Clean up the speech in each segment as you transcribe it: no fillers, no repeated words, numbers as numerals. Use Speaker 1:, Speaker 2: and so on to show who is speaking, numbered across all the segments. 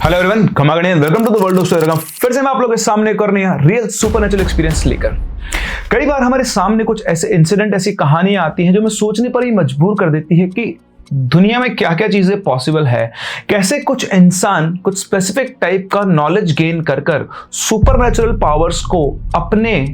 Speaker 1: Hello everyone, खमा गणेश, welcome to the world of story. फिर से मैं आप लोगों के सामने करने रियल सुपरनेचुरल एक्सपीरियंस लेकर। कई बार हमारे सामने कुछ ऐसे इंसिडेंट, ऐसी कहानियां आती हैं जो हमें सोचने पर ही मजबूर कर देती है कि दुनिया में क्या क्या चीजें पॉसिबल है, कैसे कुछ इंसान कुछ स्पेसिफिक टाइप का नॉलेज गेन कर कर सुपरनेचुरल पावर्स को अपने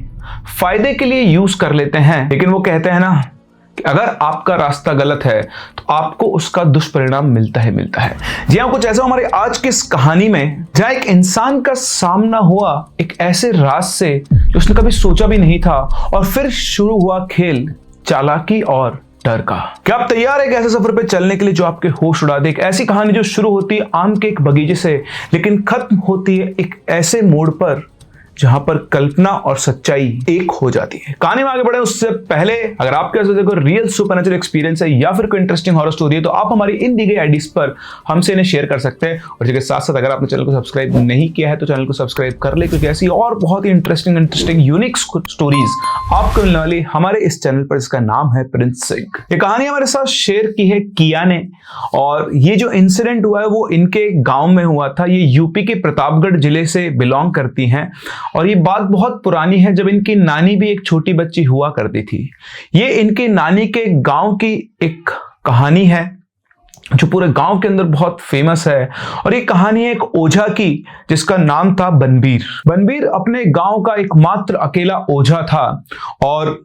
Speaker 1: फायदे के लिए यूज कर लेते हैं। लेकिन वो कहते हैं ना, अगर आपका रास्ता गलत है तो आपको उसका दुष्परिणाम मिलता है। जी हाँ, कुछ ऐसा हमारे आज की इस कहानी में, जहां एक इंसान का सामना हुआ एक ऐसे राज से जो उसने कभी सोचा भी नहीं था, और फिर शुरू हुआ खेल चालाकी और डर का। क्या आप तैयार है एक ऐसे सफर पे चलने के लिए जो आपके होश उड़ा दे? एक ऐसी कहानी जो शुरू होती है आम के एक बगीचे से, लेकिन खत्म होती है एक ऐसे मोड़ पर जहां पर कल्पना और सच्चाई एक हो जाती है। कहानी में आगे बढ़े उससे पहले अगर आपके पास कोई रियल सुपरनेचुरल एक्सपीरियंस है या फिर कोई इंटरेस्टिंग हॉरर स्टोरी है तो आप हमारी इन दी गई आईडीज पर हमसे इन्हें शेयर कर सकते हैं। और इसके साथ साथ अगर आपने चैनल को सब्सक्राइब नहीं किया है तो चैनल को सब्सक्राइब कर ले, क्योंकि ऐसी और बहुत ही इंटरेस्टिंग यूनिक स्टोरीज आपको मिलने वाली हमारे इस चैनल पर, जिसका नाम है प्रिंस सिंह। ये कहानी हमारे साथ शेयर की है किया ने, और ये जो इंसिडेंट हुआ है वो इनके गांव में हुआ था। ये यूपी के प्रतापगढ़ जिले से बिलोंग करती हैं, और ये बात बहुत पुरानी है जब इनकी नानी भी एक छोटी बच्ची हुआ करती थी। ये इनके नानी के गांव की एक कहानी है जो पूरे गांव के अंदर बहुत फेमस है। और ये कहानी है एक ओझा की जिसका नाम था बनबीर। बनबीर अपने गांव का एकमात्र अकेला ओझा था, और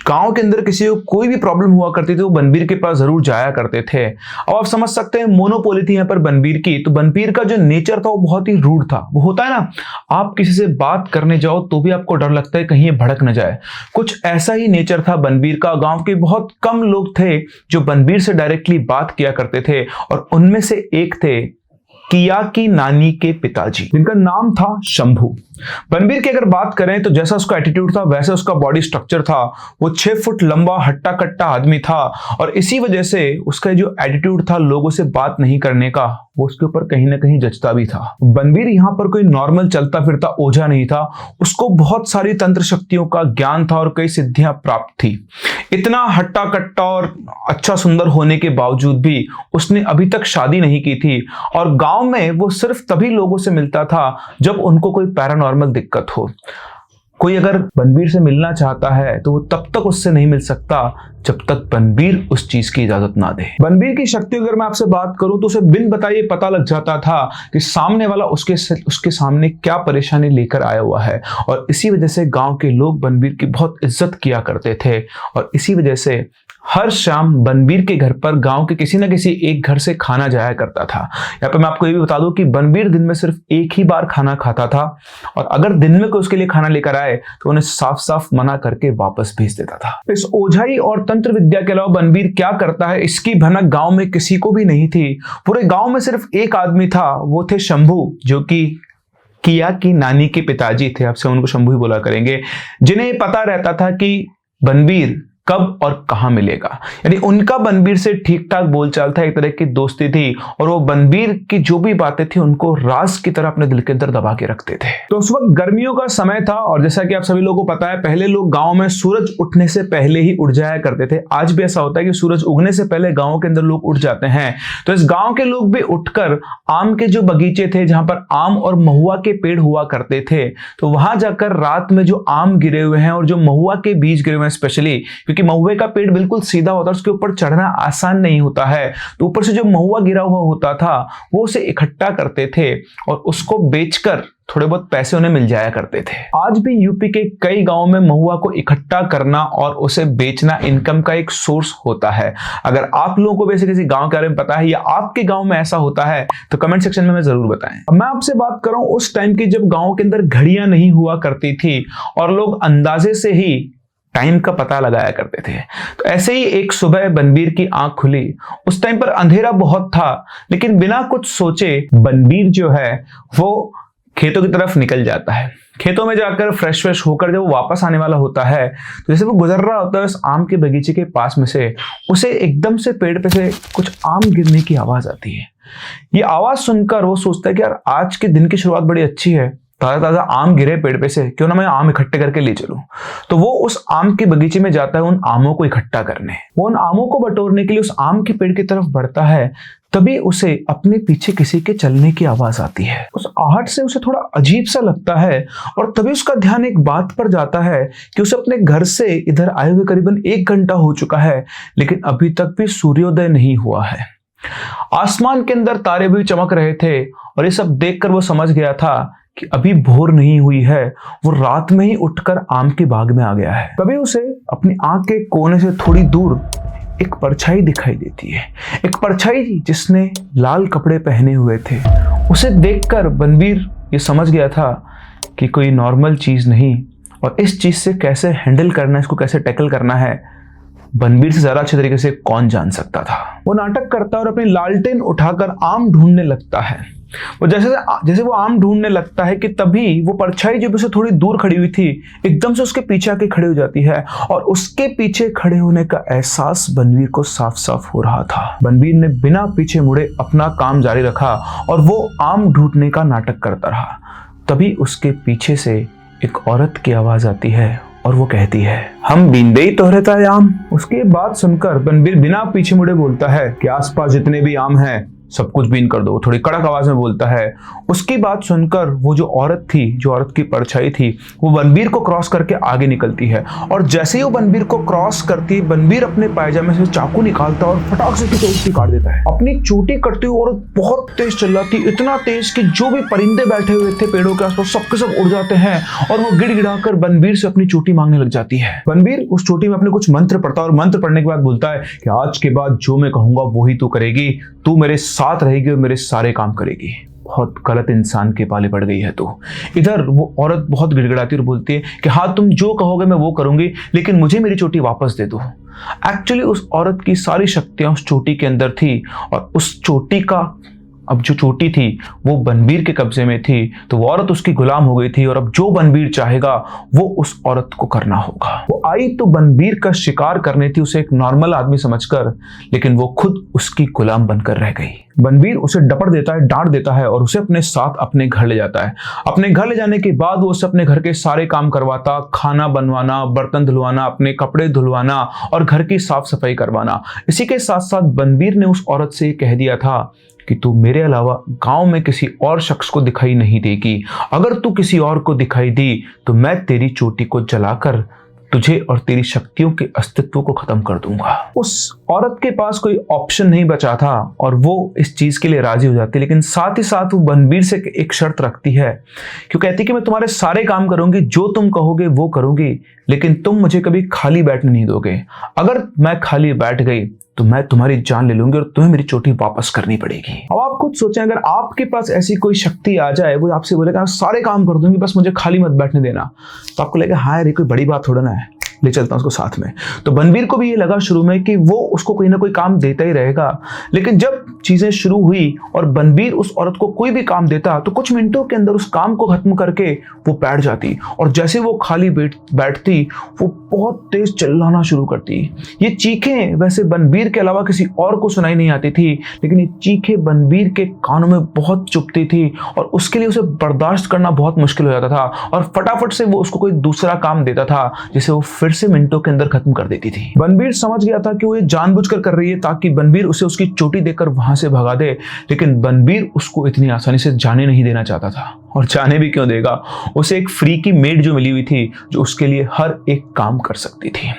Speaker 1: गांव के अंदर किसी को कोई भी प्रॉब्लम हुआ करती थी वो बनबीर के पास जरूर जाया करते थे। अब आप समझ सकते हैं मोनोपोली थी यहाँ पर बनबीर की। तो बनबीर का जो नेचर था वो बहुत ही रूड था। वो होता है ना, आप किसी से बात करने जाओ तो भी आपको डर लगता है कहीं ये भड़क न जाए। कुछ ऐसा ही नेचर था बनबीर का। गांव के बहुत कम लोग थे जो बनबीर से डायरेक्टली बात किया करते थे, और उनमें से एक थे किया की नानी के पिताजी, जिनका नाम था शंभू। बनबीर की अगर बात करें तो जैसा उसका एटीट्यूड था वैसा उसका बॉडी स्ट्रक्चर था। वो 6 फुट लंबा हट्टा कट्टा आदमी था, और इसी वजह से उसका जो एटीट्यूड था लोगों से बात नहीं करने का, वो उसके ऊपर कहीं ना कहीं जचता भी था। बनबीर यहाँ पर कोई नॉर्मल चलता फिरता ओझा नहीं था। उसको बहुत सारी तंत्र शक्तियों का ज्ञान था और कई सिद्धियां प्राप्त थी। इतना हट्टा कट्टा और अच्छा सुंदर होने के बावजूद भी उसने अभी तक शादी नहीं की थी, और गांव में वो सिर्फ तभी लोगों से मिलता था जब उनको कोई पैरानॉर्मल दिक्कत हो। कोई अगर बनबीर से मिलना चाहता है तो वो तब तक उससे नहीं मिल सकता जब तक बनबीर उस चीज की इजाजत ना दे। बनबीर की शक्ति अगर मैं आपसे बात करूं तो उसे बिन बताए पता लग जाता था कि सामने वाला उसके सामने क्या परेशानी लेकर आया हुआ है, और इसी वजह से गांव के लोग बनबीर की बहुत इज्जत किया करते थे। और इसी वजह से हर शाम बनबीर के घर पर गांव के किसी न किसी एक घर से खाना जाया करता था। यहाँ पे मैं आपको ये भी बता दूं कि बनबीर दिन में सिर्फ एक ही बार खाना खाता था, और अगर दिन में कोई उसके लिए खाना लेकर आए तो उन्हें साफ साफ मना करके वापस भेज देता था। इस ओझाई और तंत्र विद्या के अलावा बनबीर क्या करता है इसकी भनक गांव में किसी को भी नहीं थी। पूरे गांव में सिर्फ एक आदमी था, वो थे शंभू, जो कि किया की नानी के पिताजी थे। आपसे उनको शंभू ही बोला करेंगे, जिन्हें पता रहता था कि बनबीर कब और कहां मिलेगा। यानी उनका बनबीर से ठीक ठाक बोलचाल था, एक तरह की दोस्ती थी, और वो बनबीर की जो भी बातें थी उनको राज की तरह अपने दिल के अंदर दबा के रखते थे। तो उस वक्त गर्मियों का समय था, और जैसा कि आप सभी लोगों को पता है पहले लोग गांव में सूरज उठने से पहले ही उठ जाया करते थे। आज भी ऐसा होता है कि सूरज उगने से पहले गांव के अंदर लोग उठ जाते हैं। तो इस गांव के लोग भी उठकर आम के जो बगीचे थे जहां पर आम और महुआ के पेड़ हुआ करते थे, तो वहां जाकर रात में जो आम गिरे हुए हैं और जो महुआ के बीज गिरे हुए हैं स्पेशली, क्योंकि महुए का पेड़ बिल्कुल सीधा होता है, उसके ऊपर चढ़ना आसान नहीं होता है, तो ऊपर से जो महुआ गिरा हुआ होता था वो उसे इकट्ठा करते थे और उसको बेचकर थोड़े बहुत पैसे उन्हें मिल जाया करते थे। आज भी यूपी के कई गांवों में महुआ को इकट्ठा करना और उसे बेचना इनकम का एक सोर्स होता है। अगर आप लोगों को वैसे किसी गांव के बारे में पता है या आपके गांव में ऐसा होता है तो कमेंट सेक्शन में हमें जरूर बताएं। अब मैं आपसे बात कर रहा हूं उस टाइम की जब गांव के अंदर घड़ियां नहीं हुआ करती थी और लोग अंदाजे से ही टाइम का पता लगाया करते थे। तो ऐसे ही एक सुबह बनबीर की आंख खुली। उस टाइम पर अंधेरा बहुत था, लेकिन बिना कुछ सोचे बनबीर जो है वो खेतों की तरफ निकल जाता है। खेतों में जाकर फ्रेश होकर जब वो वापस आने वाला होता है तो जैसे वो गुजर रहा होता है उस आम के बगीचे के पास में से, उसे एकदम से पेड़ पे से कुछ आम गिरने की आवाज आती है। ये आवाज सुनकर वो सोचता है कि यार आज के दिन की शुरुआत बड़ी अच्छी है, ताजा ताजा आम गिरे पेड़ पे से, क्यों ना मैं आम इकट्ठे करके ले चलूं। तो वो उस आम के बगीचे में जाता है उन आमों को इकट्ठा करने। वो उन आमों को बटोरने के लिए उस आम के पेड़ की तरफ बढ़ता है, तभी उसे अपने पीछे किसी के चलने की आवाज आती है। उस आहट से उसे थोड़ा अजीब सा लगता है और तभी उसका ध्यान एक बात पर जाता है कि उसे अपने घर से इधर आए हुए करीबन 1 घंटा हो चुका है, लेकिन अभी तक भी सूर्योदय नहीं हुआ है। आसमान के अंदर तारे भी चमक रहे थे और ये सब देखकर वो समझ गया था कि अभी भोर नहीं हुई है। वो रात में ही उठकर आम के बाग में आ गया है। तभी उसे अपनी आंख के कोने से थोड़ी दूर एक परछाई दिखाई देती है, एक परछाई जिसने लाल कपड़े पहने हुए थे। उसे देखकर बनवीर ये समझ गया था कि कोई नॉर्मल चीज नहीं, और इस चीज से कैसे हैंडल करना है, इसको कैसे टैकल करना है, बनवीर से ज्यादा अच्छे तरीके से कौन जान सकता था। वो नाटक करता है और अपनी लालटेन उठाकर आम ढूंढने लगता है। वो जैसे वो आम ढूंढने लगता है कि तभी वो परछाई जो उसे थोड़ी दूर खड़ी हुई थी एकदम से उसके पीछे आके खड़ी हो जाती है, और उसके पीछे खड़े होने का एहसास बनवीर को साफ साफ हो रहा था। बनवीर ने बिना पीछे मुड़े अपना काम जारी रखा और वो आम ढूंढने का नाटक करता रहा। तभी उसके पीछे से एक औरत की आवाज आती है और वो कहती है, हम बीनदे ही तो रहता है आम। उसकी बात सुनकर बनवीर बिना पीछे मुड़े बोलता है कि आसपास जितने भी आम हैं सब कुछ बीन कर दो। थोड़ी कड़क आवाज में बोलता है। उसकी बात सुनकर वो जो औरत थी, जो औरत की परछाई थी, वो बनवीर को क्रॉस करके आगे निकलती है, और जैसे ही वो बनवीर को क्रॉस करती, बनवीर अपने पायजामे से चाकू निकालता और फटाक से उसकी काट देता है। अपनी चोटी करती हुई औरत बहुत तेज चिल्लाती, इतना तेज कि जो भी परिंदे बैठे हुए थे पेड़ों के आसपास सबके सब उड़ जाते हैं, और वो गिड़गिड़ाकर बनवीर से अपनी चोटी मांगने लग जाती है। बनवीर उस चोटी में अपने कुछ मंत्र पढ़ता है और मंत्र पढ़ने के बाद बोलता है कि आज के बाद जो मैं कहूंगा वही तू करेगी, तू मेरे साथ रहेगी और मेरे सारे काम करेगी। बहुत गलत इंसान के पाले पड़ गई है तू। इधर वो औरत बहुत गिड़गिड़ाती और बोलती है कि हाँ तुम जो कहोगे मैं वो करूंगी, लेकिन मुझे मेरी चोटी वापस दे दो। एक्चुअली उस औरत की सारी शक्तियां उस चोटी के अंदर थी, और उस चोटी का अब जो चोटी थी वो बनवीर के कब्जे में थी, तो वो औरत उसकी गुलाम हो गई थी, और अब जो बनवीर चाहेगा वो उस औरत को करना होगा। वो आई तो बनवीर का शिकार करने थी, उसे एक नॉर्मल आदमी समझकर, लेकिन वो खुद उसकी गुलाम बनकर रह गई। बनवीर उसे डपट देता है, डांट देता है और उसे अपने साथ अपने घर ले जाता है। अपने घर ले जाने के बाद वो उसे अपने घर के सारे काम करवाता, खाना बनवाना, बर्तन धुलवाना, अपने कपड़े धुलवाना और घर की साफ सफाई करवाना। इसी के साथ साथ बनवीर ने उस औरत से कह दिया था कि तू मेरे अलावा गांव में किसी और शख्स को दिखाई नहीं देगी। अगर तू किसी और को दिखाई दी तो मैं तेरी चोटी को जलाकर तुझे और तेरी शक्तियों के अस्तित्व को खत्म कर दूंगा। उस औरत के पास कोई ऑप्शन नहीं बचा था और वो इस चीज के लिए राजी हो जाती, लेकिन साथ ही साथ वो बनवीर से एक शर्त रखती है, क्यों कहती कि मैं तुम्हारे सारे काम करूंगी, जो तुम कहोगे वो करूंगी, लेकिन तुम मुझे कभी खाली बैठने नहीं दोगे। अगर मैं खाली बैठ गई तो मैं तुम्हारी जान ले लूंगी और तुम्हें मेरी चोटी वापस करनी पड़ेगी। अब आप खुद सोचें, अगर आपके पास ऐसी कोई शक्ति आ जाए, वो आपसे बोलेगा सारे काम कर दूंगी, बस मुझे खाली मत बैठने देना, तो आपको लगेगा हाँ यार ये कोई बड़ी बात थोड़ा ना है, ले चलता हूं उसको साथ में। तो बनवीर को भी ये लगा शुरू में कि वो उसको कोई ना कोई काम देता ही रहेगा, लेकिन जब चीजें शुरू हुई और बनवीर उस औरत को कोई भी काम देता तो कुछ मिनटों के अंदर उस काम को खत्म करके वो बैठ जाती, और जैसे वो खाली बैठती वो बहुत तेज चिल्लाना शुरू करती। ये चीखें वैसे बनवीर के अलावा किसी और को सुनाई नहीं आती थी, लेकिन ये चीखें बनवीर के कानों में बहुत चुभती थी, और उसके लिए उसे बर्दाश्त करना बहुत मुश्किल हो जाता था, और फटाफट से वो उसको कोई दूसरा काम देता था जिसे वो फिर से मिनटों के अंदर खत्म कर देती थी। बनवीर समझ गया था कि वो ये जानबूझकर कर रही है ताकि बनवीर उसे उसकी चोटी देकर वहां से भगा दे, लेकिन बनवीर उसको इतनी आसानी से जाने नहीं देना चाहता था, और जाने भी क्यों देगा। उसे एक फ्री की मेड जो मिली हुई थी, जो उसके लिए हर एक काम कर सकती थी।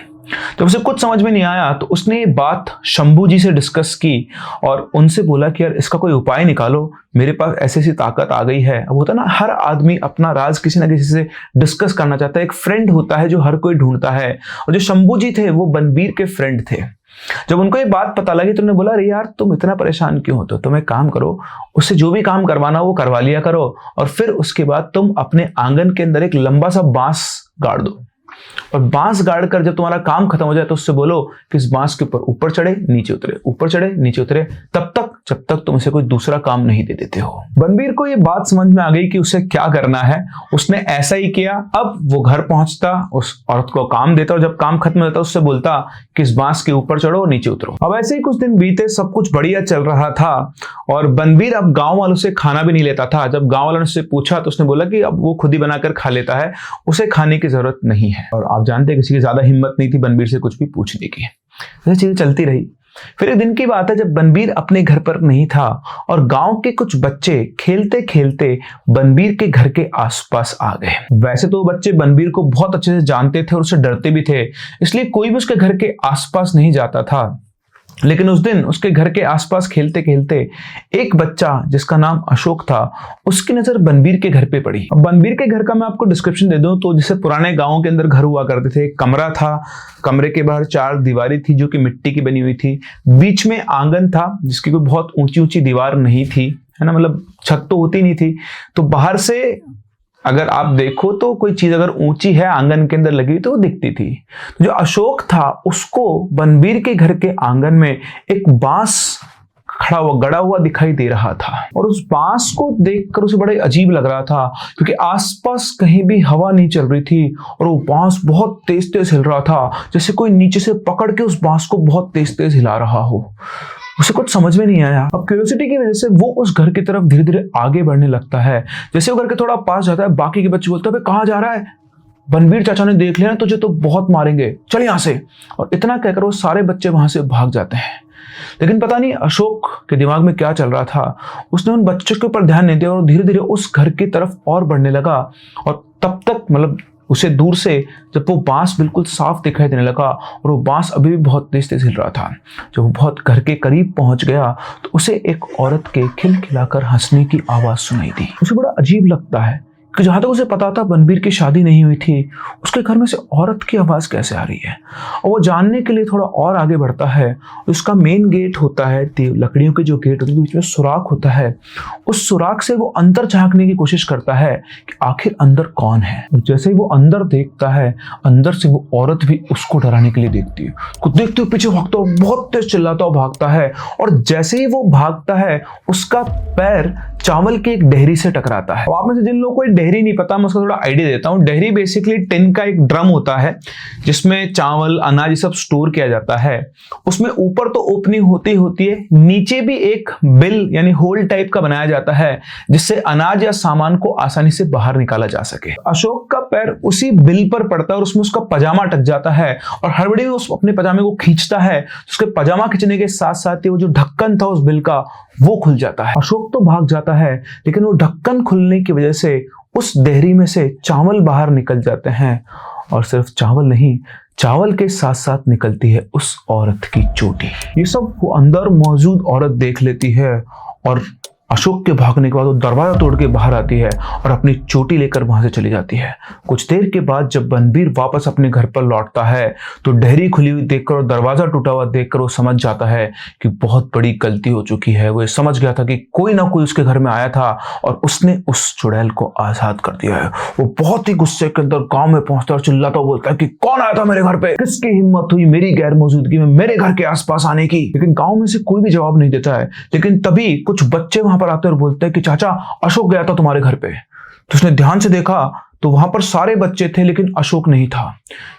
Speaker 1: जब उसे कुछ समझ में नहीं आया तो उसने ये बात शंभू जी से डिस्कस की और उनसे बोला कि यार इसका कोई उपाय निकालो, मेरे पास ऐसी ऐसी ताकत आ गई है। अब होता ना, हर आदमी अपना राज किसी ना किसी से डिस्कस करना चाहता है, एक फ्रेंड होता है जो हर कोई ढूंढता है, और जो शंभू जी थे वो बनवीर के फ्रेंड थे। जब उनको ये बात पता लगी तो उन्होंने बोला अरे यार तुम इतना परेशान क्यों होते हो, तुम एक काम करो, उससे जो भी काम करवाना वो करवा लिया करो, और फिर उसके बाद तुम अपने आंगन के अंदर एक लंबा सा बांस गाड़ दो, और बांस गाड़ कर जब तुम्हारा काम खत्म हो जाए तो उससे बोलो कि इस बांस के ऊपर ऊपर चढ़े नीचे उतरे, ऊपर चढ़े नीचे उतरे, तब तक जब तक तुम उसे कोई दूसरा काम नहीं दे देते हो। बनबीर को ये बात समझ में आ गई कि उसे क्या करना है। उसने ऐसा ही किया। अब वो घर पहुंचता, उस औरत को काम देता और जब काम खत्म होता उससे बोलता कि इस बांस के ऊपर चढ़ो और नीचे उतरो। अब ऐसे ही कुछ दिन बीते, सब कुछ बढ़िया चल रहा था और बनबीर अब गांव वालों से खाना भी नहीं लेता था। जब गांव वालों ने उससे पूछा तो उसने बोला कि अब वो खुद ही बनाकर खा लेता है, उसे खाने की जरूरत नहीं है। और आप जानते हैं किसी की ज्यादा हिम्मत नहीं थी बनबीर से कुछ भी पूछने की। ये चीजें चलती रही। फिर एक दिन की बात है जब बनबीर अपने घर पर नहीं था और गांव के कुछ बच्चे खेलते खेलते बनबीर के घर के आसपास आ गए। वैसे तो बच्चे बनबीर को बहुत अच्छे से जानते थे और उससे डरते भी थे, इसलिए कोई भी उसके घर के आसपास नहीं जाता था। लेकिन उस दिन उसके घर के आसपास खेलते खेलते एक बच्चा जिसका नाम अशोक था, उसकी नजर बनबीर के घर पे पड़ी। अब बनबीर के घर का मैं आपको डिस्क्रिप्शन दे दूं तो जैसे पुराने गांवों के अंदर घर हुआ करते थे। एक कमरा था, कमरे के बाहर 4 दीवारें थी जो कि मिट्टी की बनी हुई थी। बीच में आंगन था जिसकी कोई बहुत ऊंची ऊंची दीवार नहीं थी, है ना, मतलब छत तो होती नहीं थी। तो बाहर से अगर आप देखो तो कोई चीज अगर ऊंची है आंगन के अंदर लगी तो वो दिखती थी। जो अशोक था उसको बनबीर के घर के आंगन में एक बांस खड़ा हुआ गड़ा हुआ दिखाई दे रहा था और उस बांस को देखकर उसे बड़ा अजीब लग रहा था क्योंकि आसपास कहीं भी हवा नहीं चल रही थी और वो बांस बहुत तेज तेज हिल रहा था, जैसे कोई नीचे से पकड़ के उस बांस को बहुत तेज तेज हिला रहा हो। उसे कुछ समझ में नहीं आया। अब क्यूरियोसिटी की वजह से वो उस घर की तरफ धीरे धीरे आगे बढ़ने लगता है। जैसे वो घर के थोड़ा पास जाता है, बाकी के बच्चे बोलते हैं कहाँ जा रहा है? बनबीर चाचा ने देख लिया ना तुझे तो बहुत मारेंगे, चल यहाँ से। और इतना कहकर वो सारे बच्चे वहां से भाग जाते हैं। लेकिन पता नहीं अशोक के दिमाग में क्या चल रहा था, उसने उन बच्चों के ऊपर ध्यान नहीं दिया और धीरे धीरे उस घर की तरफ और बढ़ने लगा। और तब तक मतलब उसे दूर से जब वो बांस बिल्कुल साफ दिखाई देने लगा और वो बांस अभी भी बहुत तेज तेज हिल रहा था। जब वो बहुत घर के करीब पहुंच गया तो उसे एक औरत के खिलखिलाकर हंसने की आवाज सुनाई दी। उसे बड़ा अजीब लगता है कि जहां तक उसे पता था बनबीर की शादी नहीं हुई थी, उसके घर में से औरत की आवाज कैसे आ रही है। और वो जानने के लिए थोड़ा और आगे बढ़ता है। उसका मेन गेट होता है, लकड़ियों के जो गेट होते हैं बीच में सुराख होता है। उस सुराख से वो अंदर झांकने की कोशिश करता है कि आखिर अंदर कौन है। जैसे ही वो अंदर देखता है, अंदर से वो औरत भी उसको डराने के लिए देखती है। उसको देखते हुए पीछे भागता है, बहुत तेज चिल्लाता हुआ भागता है और जैसे ही वो भागता है उसका पैर चावल की एक डेहरी से टकराता है। आप में से जिन लोगों को डेहरी नहीं पता, मैं उसका थोड़ा आइडिया देता हूँ। डेहरी बेसिकली टिन का एक ड्रम होता है जिसमें चावल अनाज ये सब स्टोर किया जाता है। उसमें ऊपर तो ओपनिंग होती है, नीचे भी एक बिल यानी होल टाइप का बनाया जाता है जिससे अनाज या सामान को आसानी से बाहर निकाला जा सके। अशोक का पैर उसी बिल पर पड़ता है और उसमें उसका पजामा अटक जाता है और हड़बड़ी में उस अपने पजामे को खींचता है। उसके पजामा खींचने के साथ साथ ही वो जो ढक्कन था उस बिल का वो खुल जाता है। अशोक तो भाग जाता है लेकिन वो ढक्कन खुलने की वजह से उस डेहरी में से चावल बाहर निकल जाते हैं और सिर्फ चावल नहीं, चावल के साथ साथ निकलती है उस औरत की चोटी। ये सब वो अंदर मौजूद औरत देख लेती है और अशोक के भागने के बाद वो दरवाजा तोड़ के बाहर आती है और अपनी चोटी लेकर वहां से चली जाती है। कुछ देर के बाद जब बनबीर वापस अपने घर पर लौटता है तो डेहरी खुली हुई देखकर और दरवाजा टूटा हुआ देखकर वो समझ जाता है कि बहुत बड़ी गलती हो चुकी है। वो समझ गया था कि कोई ना कोई उसके घर में आया था और उसने उस चुड़ैल को आजाद कर दिया है। वो बहुत ही गुस्से के अंदर गांव में पहुंचता है और चिल्लाता हुआ बोलता है कि कौन आया था मेरे घर पे, किसकी हिम्मत हुई मेरी गैर मौजूदगी में मेरे घर के आसपास आने की। लेकिन गांव में से कोई भी जवाब नहीं देता है। लेकिन तभी कुछ बच्चे वहां पर आते और बोलते हैं कि चाचा अशोक गया था तुम्हारे घर पे। तो उसने ध्यान से देखा तो वहां पर सारे बच्चे थे लेकिन अशोक नहीं था।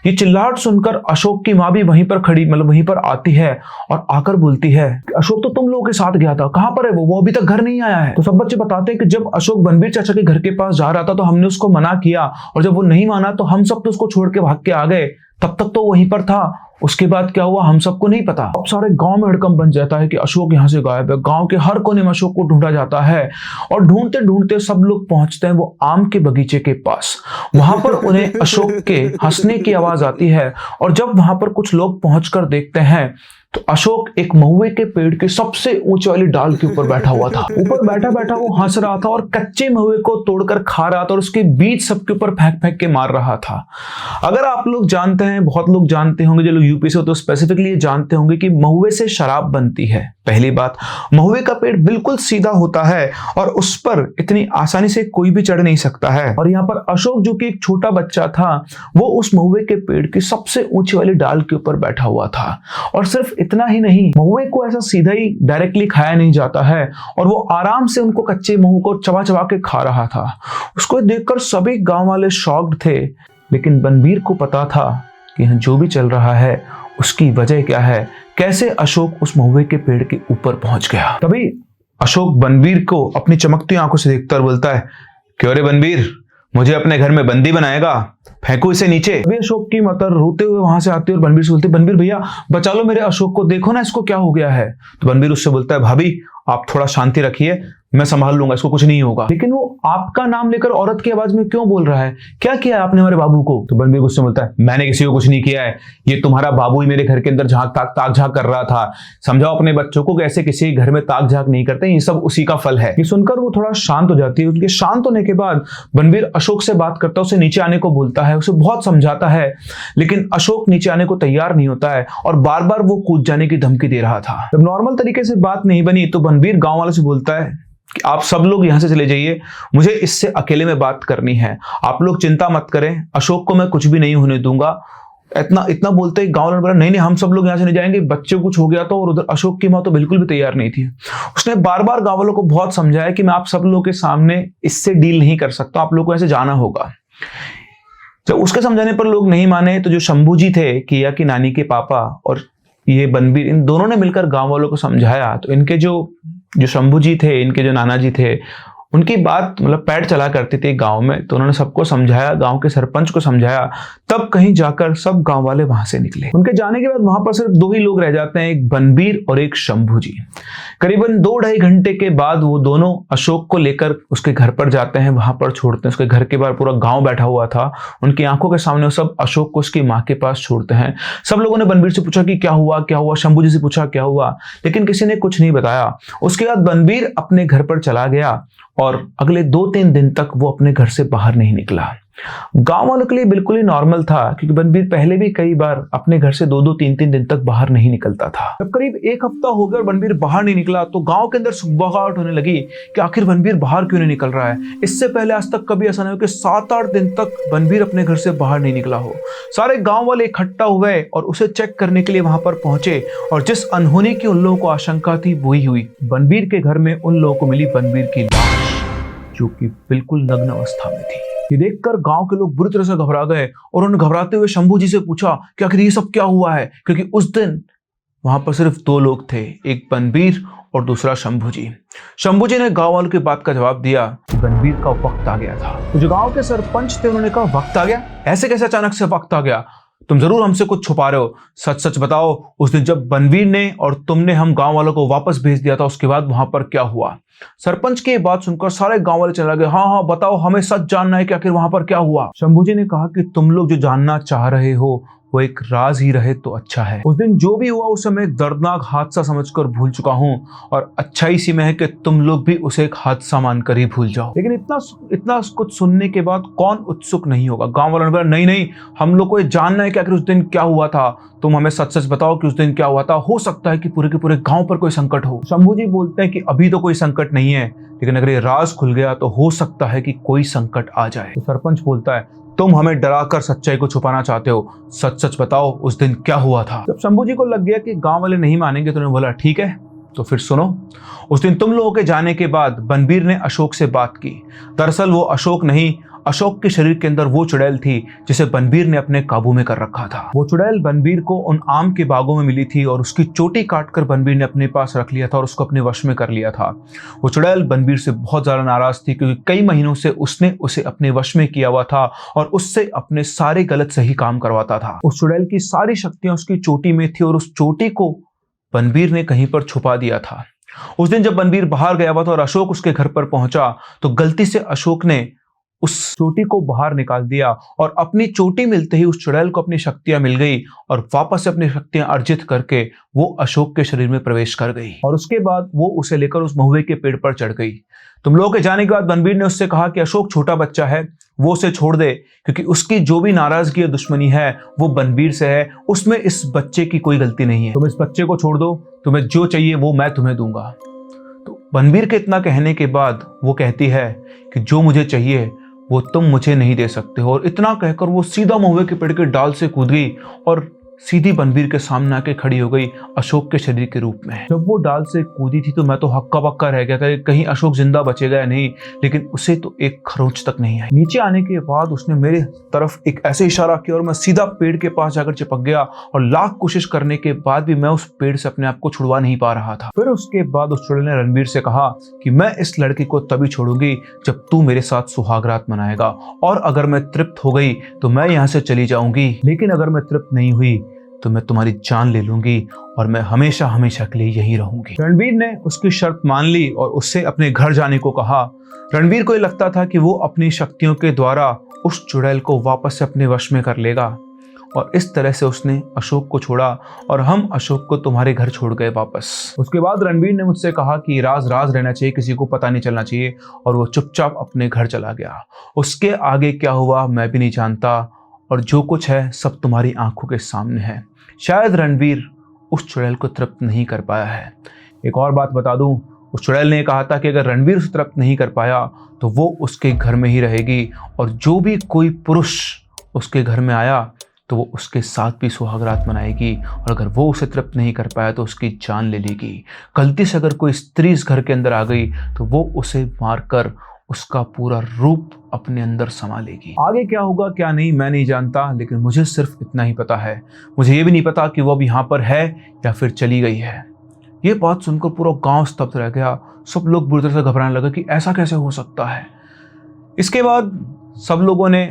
Speaker 1: ये चिल्लाहट सुनकर अशोक की मां भी वहीं पर खड़ी मतलब वहीं पर आती है और आकर बोलती है कि अशोक तो तुम लोगों के साथ गया था, कहां पर है वो अभी तक घर नहीं आया है। तो सब बच्चे बताते हैं कि जब अशोक बनबीर चाचा के घर के पास जा रहा था तो हमने उसको मना किया और जब वो नहीं माना तो हम सब तो उसको छोड़ के भाग के आ गए, तब तक तो वहीं पर था। उसके बाद क्या हुआ हम सबको नहीं पता। अब सारे गांव में हड़कंप बन जाता है कि अशोक यहां से गायब है। गांव के हर कोने में अशोक को ढूंढा जाता है और ढूंढते ढूंढते सब लोग पहुंचते हैं वो आम के बगीचे के पास। वहां पर उन्हें अशोक के हंसने की आवाज आती है और जब वहां पर कुछ लोग पहुंचकर देखते हैं तो अशोक एक महुए के पेड़ के सबसे ऊंचे वाली डाल के ऊपर बैठा हुआ था। ऊपर बैठा बैठा वो हंस रहा था और कच्चे महुए को तोड़कर खा रहा था और उसके बीज सबके ऊपर फेंक फेंक के मार रहा था। अगर आप लोग जानते हैं, बहुत लोग जानते होंगे, जो लोग यूपी से हो तो स्पेसिफिकली ये जानते होंगे कि महुए से शराब बनती है। पहली बात, महुए का पेड़ बिल्कुल सीधा होता है और उस पर इतनी आसानी से कोई भी चढ़ नहीं सकता है। और यहाँ पर अशोक जो कि एक छोटा बच्चा था वो उस महुए के पेड़ की सबसे ऊंची वाली डाल के ऊपर बैठा हुआ था और सिर्फ इतना ही नहीं, महुए को ऐसा सीधा ही डायरेक्टली खाया नहीं जाता है और वो आराम से उनको कच्चे महुए को चबा चबा के खा रहा था। उसको देखकर सभी गांव वाले शॉक्ड थे, लेकिन बनबीर को पता था कि यहाँ जो भी चल रहा है उसकी वजह क्या है, कैसे अशोक उस महुए के पेड़ के ऊपर पहुंच गया। तभी अशोक बनबीर को अपनी चमकती आंखों से देखता और बोलता है, क्यों रे बनबीर, मुझे अपने घर में बंदी बनाएगा, फेंको इसे नीचे। अभी अशोक की मतर रोते हुए वहां से आती है और बनबीर से बोलती है, बनबीर भैया बचा लो मेरे अशोक को, देखो ना इसको क्या हो गया है। तो बनबीर उससे बोलता है, भाभी आप थोड़ा शांति रखिए, मैं संभाल लूंगा, इसको कुछ नहीं होगा। लेकिन वो आपका नाम लेकर औरत की आवाज में क्यों बोल रहा है, क्या किया आपने हमारे बाबू को? तो बनबीर उससे बोलता है, मैंने किसी को कुछ नहीं किया है, ये तुम्हारा बाबू ही मेरे घर के अंदर ताक झाक कर रहा था। समझाओ अपने बच्चों को कैसे किसी घर में ताक झाक नहीं करते, ये सब उसी का फल है। ये सुनकर वो थोड़ा शांत हो जाती है। उनके शांत होने के बाद बनबीर अशोक से बात करता है, उसे नीचे आने को बोलता है, उसे बहुत समझाता है, लेकिन अशोक नीचे आने को तैयार नहीं होता है और बार बार वो कूद जाने की धमकी दे रहा था। जब नॉर्मल तरीके से बात नहीं बनी तो बनबीर गांव वालों से बोलता है कि आप सब लोग यहां से चले जाइए, मुझे इससे अकेले में बात करनी है, आप लोग चिंता मत करें, अशोक को मैं कुछ भी नहीं होने दूंगा। इतना बोलते ही गांव वालों ने बोला, नहीं नहीं हम सब लोग यहां से नहीं जाएंगे, बच्चे को कुछ हो गया तो। और उधर अशोक की मां तो बिल्कुल भी तैयार नहीं थी। उसने बार बार गांव वालों को बहुत समझाया कि मैं आप सब लोगों के सामने इससे डील नहीं कर सकता, आप लोग को ऐसे जाना होगा। जब उसके समझाने पर लोग नहीं माने तो जो शंभू जी थे, किया की नानी के पापा, और ये बनबीर, इन दोनों ने मिलकर गांव वालों को समझाया। तो इनके जो शंभू जी थे, इनके जो नाना जी थे, उनकी बात मतलब पैर चला करती थी गांव में। तो उन्होंने सबको समझाया, गांव के सरपंच को समझाया, तब कहीं जाकर सब गांव वाले वहां से निकले। उनके जाने के बाद वहां पर सिर्फ दो ही लोग रह जाते हैं, एक बनबीर और एक शंभू जी। करीबन 2-2.5 घंटे के बाद वो दोनों अशोक को लेकर उसके घर पर जाते हैं, वहां पर छोड़ते हैं। उसके घर के बाहर पूरा गांव बैठा हुआ था, उनकी आंखों के सामने वो सब अशोक को उसकी माँ के पास छोड़ते हैं। सब लोगों ने बनबीर से पूछा कि क्या हुआ क्या हुआ, शंभू जी से पूछा क्या हुआ, लेकिन किसी ने कुछ नहीं बताया। उसके बाद बनबीर अपने घर पर चला गया और अगले 2-3 दिन तक वो अपने घर से बाहर नहीं निकला। गांव वालों के लिए बिल्कुल ही नॉर्मल था, क्योंकि बनबीर पहले भी कई बार अपने घर से 2-2, 3-3 दिन तक बाहर नहीं निकलता था। जब करीब 1 हफ्ता हो गया और बनबीर बाहर नहीं निकला तो गांव के अंदर सुगबुगाहट होने लगी कि आखिर बनबीर बाहर क्यों नहीं निकल रहा है। इससे पहले आज तक कभी ऐसा नहीं हो कि 7-8 दिन तक बनबीर अपने घर से बाहर नहीं निकला हो। सारे गांव वाले इकट्ठा हुए और उसे चेक करने के लिए वहां पर पहुंचे, और जिस अनहोनी की उन लोगों को आशंका थी वही हुई। बनबीर के घर में उन लोगों को मिली बनबीर की लाश, जो कि बिल्कुल नग्न अवस्था में थी। ये देखकर गांव के लोग बुरी तरह से घबरा गए और उन्होंने घबराते हुए शंभू जी से पूछा कि आखिर ये सब क्या हुआ है, क्योंकि उस दिन वहां पर सिर्फ 2 लोग थे, एक बनबीर और दूसरा शंभू जी। शंभू जी ने गांव वालों की बात का जवाब दिया कि बनबीर का वक्त आ गया था। तो जो गांव के सरपंच थे उन्होंने कहा, वक्त आ गया? ऐसे कैसे अचानक से वक्त आ गया? तुम जरूर हमसे कुछ छुपा रहे हो, सच सच बताओ, उस दिन जब बनबीर ने और तुमने हम गांव वालों को वापस भेज दिया था, उसके बाद वहां पर क्या हुआ? सरपंच की बात सुनकर सारे गांव वाले चले गए, हाँ हाँ बताओ, हमें सच जानना है कि आखिर वहां पर क्या हुआ। शंभू जी ने कहा कि तुम लोग जो जानना चाह रहे हो वो एक राज ही रहे तो अच्छा है। उस दिन जो भी हुआ उसे मैं एक दर्दनाक हादसा समझकर भूल चुका हूं, और अच्छा इसी में है कि तुम लोग भी उसे एक हादसा मानकर ही भूल जाओ। लेकिन इतना कुछ सुनने के बाद कौन उत्सुक नहीं होगा? गांव वालों ने बोला, नहीं नहीं, हम लोग को ये जानना है कि आखिर उस दिन क्या हुआ था, तुम हमें सच सच बताओ कि उस दिन क्या हुआ था, हो सकता है कि पूरे के पूरे गांव पर कोई संकट हो। शंभू जी बोलते हैं कि अभी तो कोई संकट नहीं है, लेकिन अगर ये राज खुल गया तो हो सकता है कि कोई संकट आ जाए। तो सरपंच बोलता है, तुम हमें डराकर सच्चाई को छुपाना चाहते हो, सच सच बताओ उस दिन क्या हुआ था। जब शंभू जी को लग गया कि गांव वाले नहीं मानेंगे तो उन्होंने बोला, ठीक है तो फिर सुनो। उस दिन तुम लोगों के जाने के बाद बनबीर ने अशोक से बात की। दरअसल वो अशोक नहीं, अशोक के शरीर के अंदर वो चुड़ैल थी जिसे बनबीर ने अपने काबू में कर रखा था। वो चुड़ैल बनबीर को उन आम के बागों में मिली थी और उसकी चोटी काटकर बनबीर ने अपने पास रख लिया था और उसको अपने वश में कर लिया था। वो चुड़ैल बनबीर से बहुत ज्यादा नाराज थी, क्योंकि कई महीनों से उसने उसे अपने वश में किया हुआ था और उससे अपने सारे गलत सही काम करवाता था। उस चुड़ैल की सारी शक्तियां उसकी चोटी में थी और उस चोटी को बनबीर ने कहीं पर छुपा दिया था। उस दिन जब बनबीर बाहर गया हुआ था और अशोक उसके घर पर पहुंचा तो गलती से अशोक ने उस चोटी को बाहर निकाल दिया, और अपनी चोटी मिलते ही उस चुड़ैल को अपनी शक्तियां मिल गई और वापस से अपनी शक्तियां अर्जित करके वो अशोक के शरीर में प्रवेश कर गई। और उसके बाद वो उसे लेकर उस महुए के पेड़ पर चढ़ गई। तुम लोगों के जाने के बाद बनबीर ने उससे कहा कि अशोक छोटा बच्चा है, वो उसे छोड़ दे, क्योंकि उसकी जो भी नाराजगी और दुश्मनी है वो बनबीर से है, उसमें इस बच्चे की कोई गलती नहीं है। तुम इस बच्चे को छोड़ दो, तुम्हें जो चाहिए वो मैं तुम्हें दूंगा। तो बनबीर के इतना कहने के बाद वो कहती है कि जो मुझे चाहिए वो तुम मुझे नहीं दे सकते हो, और इतना कहकर वो सीधा महुए के पेड़ के डाल से कूद गई और सीधी बनवीर के सामने आके खड़ी हो गई अशोक के शरीर के रूप में। जब वो डाल से कूदी थी तो मैं तो हक्का बक्का रह गया था कि कहीं अशोक जिंदा बचेगा या नहीं, लेकिन उसे तो एक खरोंच तक नहीं आई। नीचे आने के बाद उसने मेरे तरफ एक ऐसे इशारा किया और मैं सीधा पेड़ के पास जाकर चिपक गया और लाख कोशिश करने के बाद भी मैं उस पेड़ से अपने आप को छुड़वा नहीं पा रहा था। फिर उसके बाद उस चुड़ैल ने रणवीर से कहा कि मैं इस लड़की को तभी छोड़ूंगी जब तू मेरे साथ सुहागरात मनाएगा, और अगर मैं तृप्त हो गई तो मैं यहाँ से चली जाऊंगी, लेकिन अगर मैं तृप्त नहीं हुई तो मैं तुम्हारी जान ले लूंगी और मैं हमेशा हमेशा के लिए यहीं रहूंगी। रणवीर ने उसकी शर्त मान ली और उससे अपने घर जाने को कहा। रणवीर को यह लगता था कि वो अपनी शक्तियों के द्वारा उस चुड़ैल को वापस से अपने वश में कर लेगा, और इस तरह से उसने अशोक को छोड़ा और हम अशोक को तुम्हारे घर छोड़ गए वापस। उसके बाद रणवीर ने मुझसे कहा कि राज राज रहना चाहिए, किसी को पता नहीं चलना चाहिए, और वो चुपचाप अपने घर चला गया। उसके आगे क्या हुआ मैं भी नहीं जानता, और जो कुछ है सब तुम्हारी आंखों के सामने है। शायद रणवीर उस चुड़ैल को तृप्त नहीं कर पाया है। एक और बात बता दूं, उस चुड़ैल ने कहा था कि अगर रणवीर उसे तृप्त नहीं कर पाया तो वो उसके घर में ही रहेगी, और जो भी कोई पुरुष उसके घर में आया तो वो उसके साथ भी सुहागरात मनाएगी, और अगर वो उसे तृप्त नहीं कर पाया तो उसकी जान ले लेगी। गलती से अगर कोई स्त्री इस घर के अंदर आ गई तो वो उसे मारकर उसका पूरा रूप अपने अंदर समा लेगी। आगे क्या होगा क्या नहीं मैं नहीं जानता, लेकिन मुझे सिर्फ इतना ही पता है। मुझे ये भी नहीं पता कि वो अब यहाँ पर है या फिर चली गई है। ये बात सुनकर पूरा गांव स्तब्ध रह गया। सब लोग बुरी तरह से घबराने लगे कि ऐसा कैसे हो सकता है। इसके बाद सब लोगों ने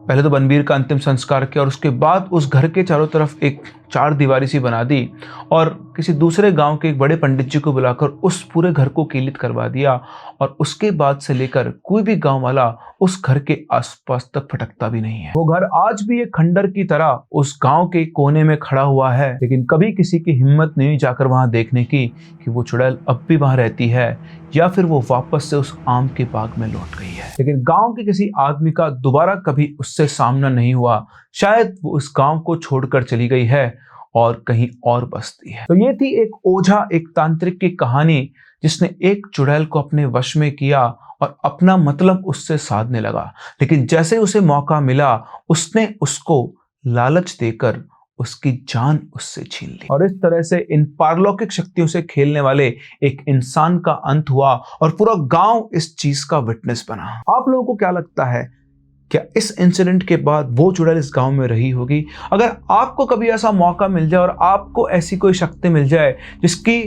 Speaker 1: पहले तो बनवीर का अंतिम संस्कार किया, और उसके बाद उस घर के चारों तरफ एक चार दीवारी सी बना दी और किसी दूसरे गांव के एक बड़े पंडित जी को बुलाकर उस पूरे घर को कीलित करवा दिया। और उसके बाद से लेकर कोई भी गांव वाला उस घर के आसपास तक फटकता भी नहीं है। वो घर आज भी एक खंडर की तरह उस गांव के कोने में खड़ा हुआ है, लेकिन कभी किसी की हिम्मत नहीं जाकर वहां देखने की कि वो चुड़ैल अब भी वहां रहती है या फिर वो वापस से उस आम के बाग में लौट गई है। लेकिन गांव के किसी आदमी का दोबारा कभी उससे सामना नहीं हुआ। शायद वो उस गांव को छोड़कर चली गई है और कहीं और बसती है। तो ये थी एक ओझा, एक तांत्रिक की कहानी जिसने एक चुड़ैल को अपने वश में किया और अपना मतलब उससे साधने लगा। लेकिन जैसे उसे मौका मिला उसने उसको लालच देकर उसकी जान उससे छीन ली, और इस तरह से इन पारलौकिक शक्तियों से खेलने वाले एक इंसान का अंत हुआ और पूरा गांव इस चीज का विटनेस बना। आप लोगों को क्या लगता है, क्या इस इंसिडेंट के बाद वो चुड़ैल इस गांव में रही होगी? अगर आपको कभी ऐसा मौका मिल जाए और आपको ऐसी कोई शक्ति मिल जाए जिसकी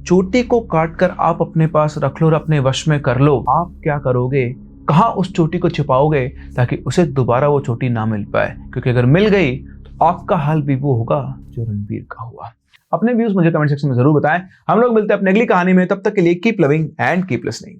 Speaker 1: चोटी को काटकर आप अपने पास रख लो और अपने वश में कर लो, आप क्या करोगे? कहाँ उस चोटी को छिपाओगे ताकि उसे दोबारा वो चोटी ना मिल पाए? क्योंकि अगर मिल गई तो आपका हाल भी वो होगा जो रणवीर का हुआ। अपने व्यूज मुझे कमेंट सेक्शन में जरूर बताएं। हम लोग मिलते हैं अपनी अगली कहानी में, तब तक के लिए keep loving and keep listening.